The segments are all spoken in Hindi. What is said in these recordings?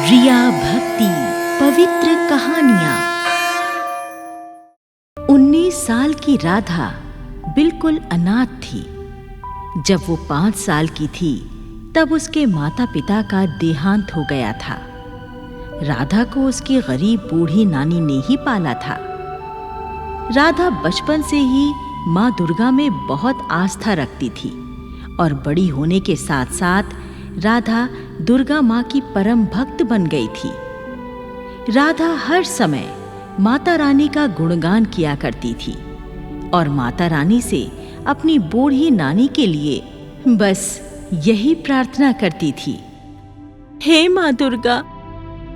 रिया भक्ति पवित्र कहानियां। 19 साल की राधा बिल्कुल अनाथ थी। जब वो 5 साल की थी तब उसके माता पिता का देहांत हो गया था। राधा को उसकी गरीब बूढ़ी नानी ने ही पाला था। राधा बचपन से ही माँ दुर्गा में बहुत आस्था रखती थी और बड़ी होने के साथ साथ राधा दुर्गा माँ की परम भक्त बन गई थी। राधा हर समय माता रानी का गुणगान किया करती थी और माता रानी से अपनी बूढ़ी नानी के लिए बस यही प्रार्थना करती थी, हे माँ दुर्गा,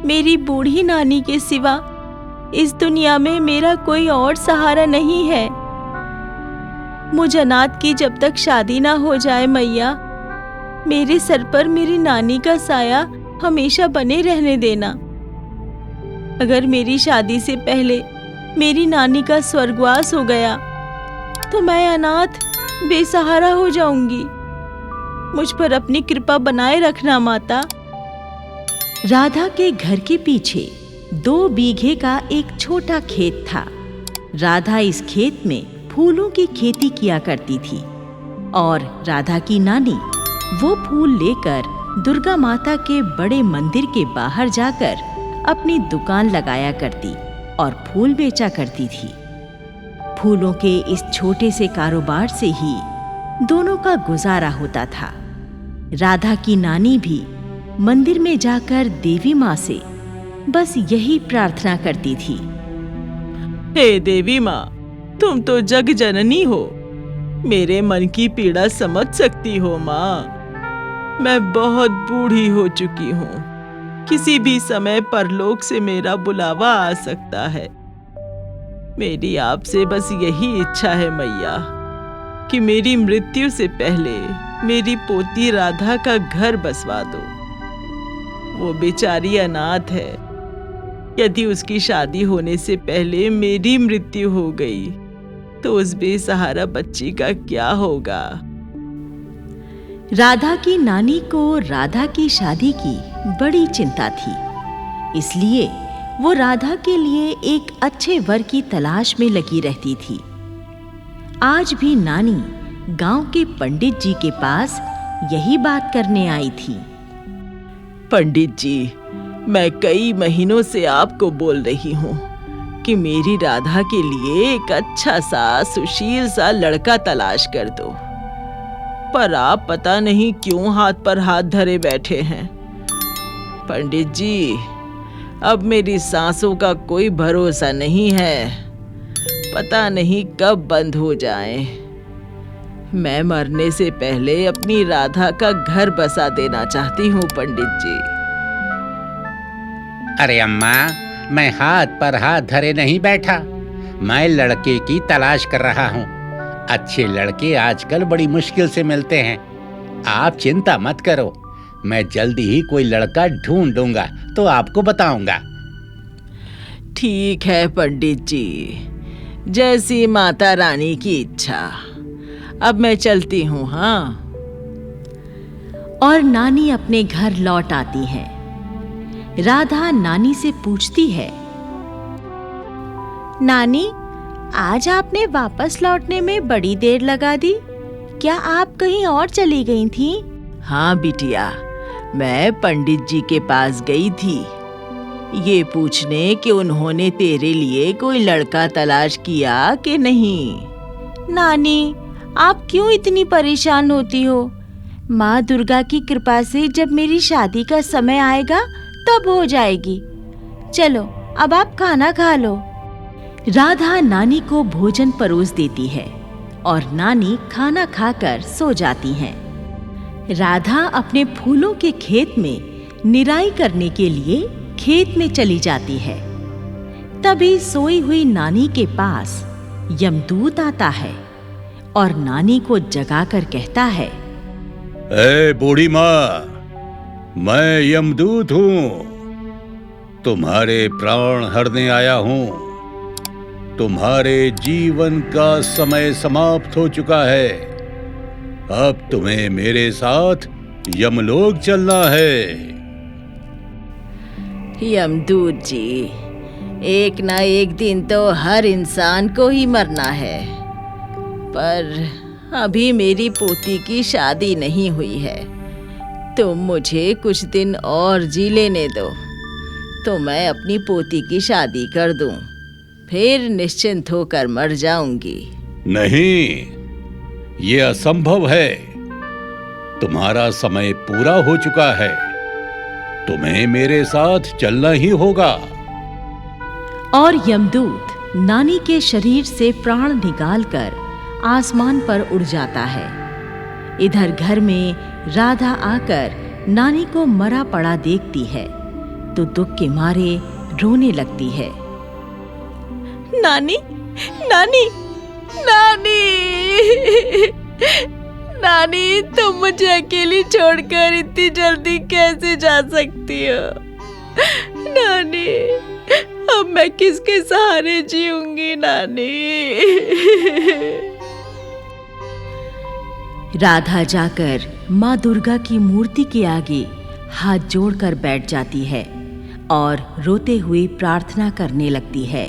मेरी बूढ़ी नानी के सिवा इस दुनिया में मेरा कोई और सहारा नहीं है। मुझ अनाथ की जब तक शादी ना हो जाए मैया, मेरे सर पर मेरी नानी का साया हमेशा बने रहने देना। अगर मेरी शादी से पहले मेरी नानी का स्वर्गवास हो गया तो मैं अनाथ बेसहारा हो जाऊंगी। मुझ पर अपनी कृपा बनाए रखना माता। राधा के घर के पीछे 2 बीघे का एक छोटा खेत था। राधा इस खेत में फूलों की खेती किया करती थी और राधा की नानी वो फूल लेकर दुर्गा माता के बड़े मंदिर के बाहर जाकर अपनी दुकान लगाया करती और फूल बेचा करती थी। फूलों के इस छोटे से कारोबार से ही दोनों का गुजारा होता था। राधा की नानी भी मंदिर में जाकर देवी माँ से बस यही प्रार्थना करती थी, हे देवी माँ, तुम तो जग जननी हो, मेरे मन की पीड़ा समझ सकती हो माँ। मैं बहुत बूढ़ी हो चुकी हूँ, किसी भी समय परलोक से मेरा बुलावा आ सकता है। मेरी आपसे बस यही इच्छा है मैया कि मेरी मृत्यु से पहले मेरी पोती राधा का घर बसवा दो। वो बेचारी अनाथ है। यदि उसकी शादी होने से पहले मेरी मृत्यु हो गई तो उस बेसहारा बच्ची का क्या होगा। राधा की नानी को राधा की शादी की बड़ी चिंता थी, इसलिए वो राधा के लिए एक अच्छे वर की तलाश में लगी रहती थी। आज भी नानी गांव के पंडित जी के पास यही बात करने आई थी। पंडित जी, मैं कई महीनों से आपको बोल रही हूँ कि मेरी राधा के लिए एक अच्छा सा सुशील सा लड़का तलाश कर दो, पर आप पता नहीं क्यों हाथ पर हाथ धरे बैठे हैं। पंडित जी, अब मेरी सांसों का कोई भरोसा नहीं है, पता नहीं कब बंद हो जाए। मैं मरने से पहले अपनी राधा का घर बसा देना चाहती हूँ पंडित जी। अरे अम्मा, मैं हाथ पर हाथ धरे नहीं बैठा, मैं लड़के की तलाश कर रहा हूँ। अच्छे लड़के आजकल बड़ी मुश्किल से मिलते हैं। आप चिंता मत करो, मैं जल्दी ही कोई लड़का ढूंढ दूंगा तो आपको बताऊंगा। ठीक है पंडित जी, जैसी माता रानी की इच्छा। अब मैं चलती हूँ। हाँ। और नानी अपने घर लौट आती है। राधा नानी से पूछती है, नानी, आज आपने वापस लौटने में बड़ी देर लगा दी, क्या आप कहीं और चली गई थी? हाँ बिटिया, मैं पंडित जी के पास गई थी ये पूछने कि उन्होंने तेरे लिए कोई लड़का तलाश किया कि नहीं। नानी, आप क्यों इतनी परेशान होती हो? माँ दुर्गा की कृपा से जब मेरी शादी का समय आएगा तब हो जाएगी। चलो अब आप खाना खा लो। राधा नानी को भोजन परोस देती है और नानी खाना खाकर सो जाती हैं। राधा अपने फूलों के खेत में निराई करने के लिए खेत में चली जाती है। तभी सोई हुई नानी के पास यमदूत आता है और नानी को जगाकर कहता है, ए बूढ़ी माँ, मैं यमदूत हूँ, तुम्हारे प्राण हरने आया हूँ। तुम्हारे जीवन का समय समाप्त हो चुका है, अब तुम्हें मेरे साथ यमलोक चलना है। यमदूत जी, एक ना एक दिन तो हर इंसान को ही मरना है, पर अभी मेरी पोती की शादी नहीं हुई है। तुम मुझे कुछ दिन और जी लेने दो, तो मैं अपनी पोती की शादी कर दूं, फिर निश्चिंत होकर मर जाऊंगी। नहीं, ये असंभव है। तुम्हारा समय पूरा हो चुका है। तुम्हें मेरे साथ चलना ही होगा। और यमदूत नानी के शरीर से प्राण निकालकर आसमान पर उड़ जाता है। इधर घर में राधा आकर नानी को मरा पड़ा देखती है तो दुख के मारे रोने लगती है। नानी, नानी, नानी, नानी, तुम मुझे अकेली छोड़कर इतनी जल्दी कैसे जा सकती हो? नानी, अब मैं किसके सहारे जीऊंगी नानी? राधा जाकर माँ दुर्गा की मूर्ति के आगे हाथ जोड़कर बैठ जाती है और रोते हुए प्रार्थना करने लगती है।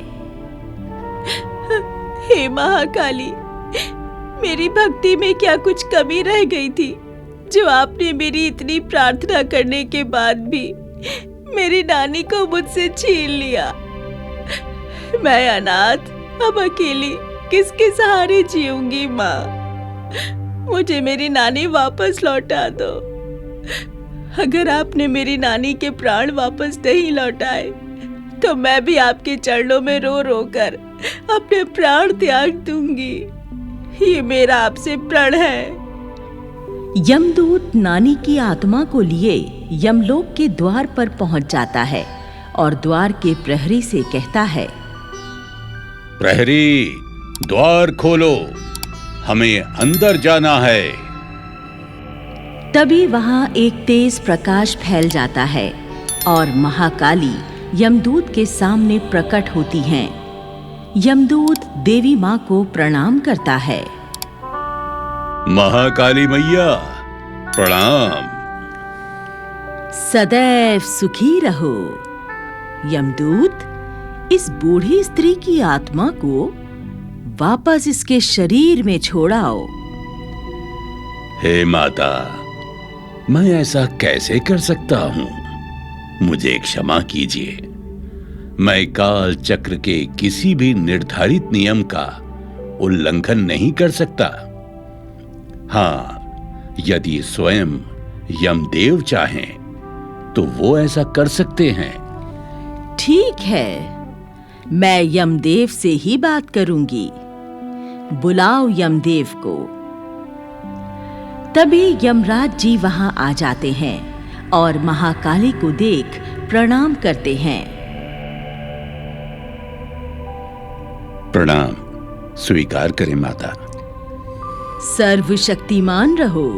हे महाकाली, मेरी भक्ति में क्या कुछ कमी रह गई थी जो आपने मेरी इतनी प्रार्थना करने के बाद भी मेरी नानी को मुझसे छीन लिया? मैं अनाथ, अब अकेली किसके सहारे जीऊंगी माँ? मुझे मेरी नानी वापस लौटा दो। अगर आपने मेरी नानी के प्राण वापस नहीं लौटाए तो मैं भी आपके चरणों में रो रो कर अपने प्राण त्याग दूंगी। ये मेरा आपसे प्रण है। यमदूत नानी की आत्मा को लिए यमलोक के द्वार पर पहुंच जाता है और द्वार के प्रहरी से कहता है, प्रहरी, द्वार खोलो, हमें अंदर जाना है। तभी वहां एक तेज प्रकाश फैल जाता है और महाकाली यमदूत के सामने प्रकट होती हैं। यमदूत देवी माँ को प्रणाम करता है। महाकाली मैया, प्रणाम। सदैव सुखी रहो। यमदूत, इस बूढ़ी स्त्री की आत्मा को वापस इसके शरीर में छोड़ाओ। हे माता, मैं ऐसा कैसे कर सकता हूँ? मुझे क्षमा कीजिए। मैं काल चक्र के किसी भी निर्धारित नियम का उल्लंघन नहीं कर सकता। हाँ, यदि स्वयं यमदेव चाहें तो वो ऐसा कर सकते हैं। ठीक है, मैं यमदेव से ही बात करूंगी। बुलाओ यमदेव को। तभी यमराज जी वहां आ जाते हैं और महाकाली को देख प्रणाम करते हैं। प्रणाम, स्वीकार करें माता। सर्वशक्तिमान रहो।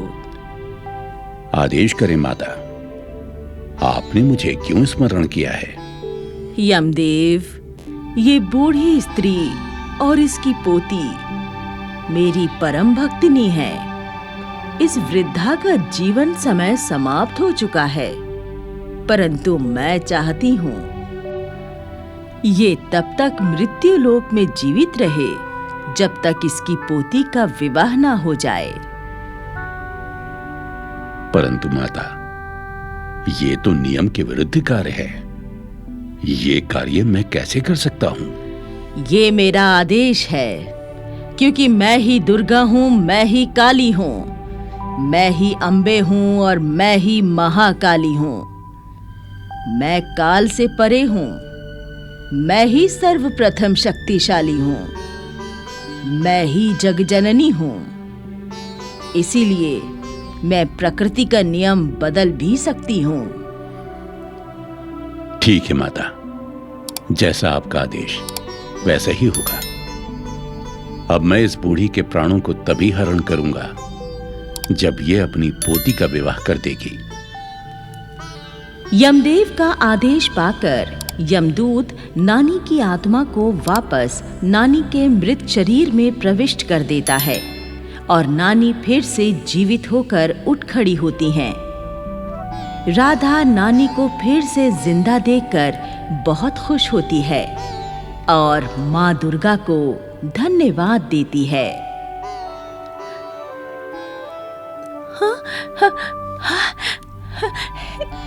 आदेश करें माता। आपने मुझे क्यों स्मरण किया है? यमदेव, ये बूढ़ी स्त्री और इसकी पोती मेरी परम भक्तिनी है। इस वृद्धा का जीवन समय समाप्त हो चुका है, परंतु मैं चाहती हूँ ये तब तक मृत्यु लोक में जीवित रहे जब तक इसकी पोती का विवाह ना हो जाए। परंतु माता, ये तो नियम के विरुद्ध कार्य है। ये कार्य मैं कैसे कर सकता हूँ? ये मेरा आदेश है, क्योंकि मैं ही दुर्गा हूँ, मैं ही काली हूँ, मैं ही अम्बे हूँ और मैं ही महाकाली हूँ। मैं काल से परे हूँ, मैं ही सर्वप्रथम शक्तिशाली हूँ, मैं ही जगजननी हूँ। इसीलिए मैं प्रकृति का नियम बदल भी सकती हूँ। ठीक है माता, जैसा आपका आदेश वैसा ही होगा। अब मैं इस बूढ़ी के प्राणों को तभी हरण करूंगा जब ये अपनी पोती का विवाह कर देगी। यमदेव का आदेश पाकर यमदूत नानी की आत्मा को वापस नानी के मृत शरीर में प्रविष्ट कर देता है और नानी फिर से जीवित होकर उठ खड़ी होती हैं। राधा नानी को फिर से जिंदा देखकर बहुत खुश होती है और माँ दुर्गा को धन्यवाद देती है।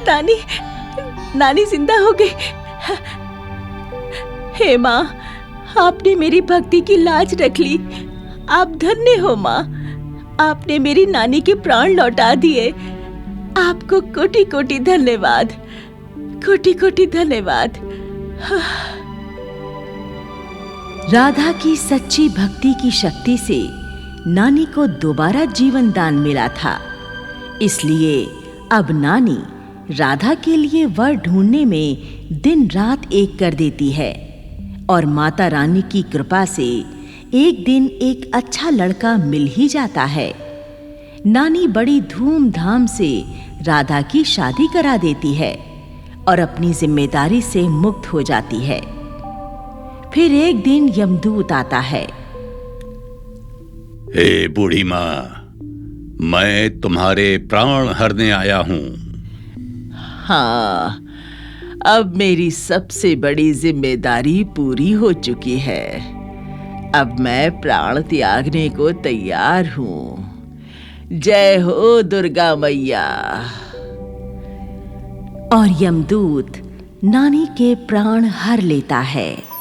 नानी नानी जिंदा हो गई। हे माँ, आपने मेरी भक्ति की लाज रख ली। आप धन्य हो माँ, आपने मेरी नानी के प्राण लौटा दिए। आपको कोटि कोटि धन्यवाद, कोटि कोटि धन्यवाद। राधा की सच्ची भक्ति की शक्ति से नानी को दोबारा जीवन दान मिला था। इसलिए अब नानी राधा के लिए वर ढूंढने में दिन रात एक कर देती है और माता रानी की कृपा से एक दिन एक अच्छा लड़का मिल ही जाता है। नानी बड़ी धूमधाम से राधा की शादी करा देती है और अपनी जिम्मेदारी से मुक्त हो जाती है। फिर एक दिन यमदूत आता है। हे बूढ़ी माँ, मैं तुम्हारे प्राण हरने आया हूँ। हाँ, अब मेरी सबसे बड़ी जिम्मेदारी पूरी हो चुकी है। अब मैं प्राण त्यागने को तैयार हूँ। जय हो दुर्गा मैया। और यमदूत नानी के प्राण हर लेता है।